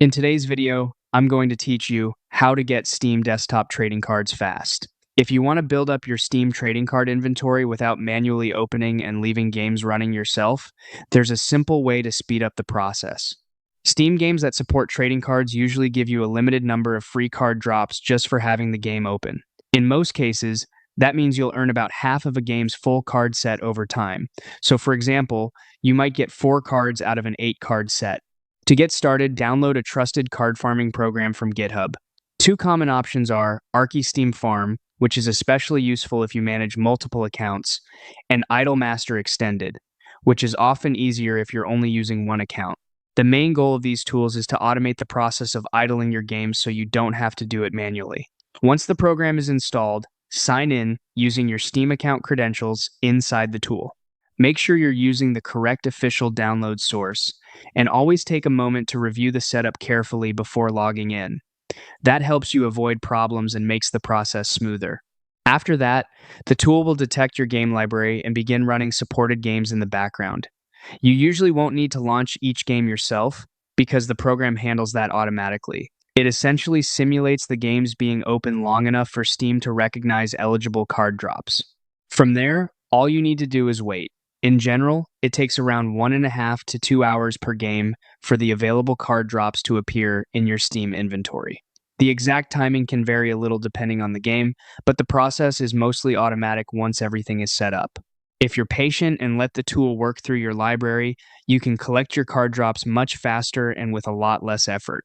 In today's video, I'm going to teach you how to get Steam desktop trading cards fast. If you want to build up your Steam trading card inventory without manually opening and leaving games running yourself, there's a simple way to speed up the process. Steam games that support trading cards usually give you a limited number of free card drops just for having the game open. In most cases, that means you'll earn about half of a game's full card set over time. So for example, you might get 4 cards out of an 8-card set. To get started, download a trusted card farming program from GitHub. Two common options are ArchiSteam Farm, which is especially useful if you manage multiple accounts, and Idlemaster Extended, which is often easier if you're only using one account. The main goal of these tools is to automate the process of idling your games so you don't have to do it manually. Once the program is installed, sign in using your Steam account credentials inside the tool. Make sure you're using the correct official download source, and always take a moment to review the setup carefully before logging in. That helps you avoid problems and makes the process smoother. After that, the tool will detect your game library and begin running supported games in the background. You usually won't need to launch each game yourself because the program handles that automatically. It essentially simulates the games being open long enough for Steam to recognize eligible card drops. From there, all you need to do is wait. In general, it takes around 1.5 to 2 hours per game for the available card drops to appear in your Steam inventory. The exact timing can vary a little depending on the game, but the process is mostly automatic once everything is set up. If you're patient and let the tool work through your library, you can collect your card drops much faster and with a lot less effort.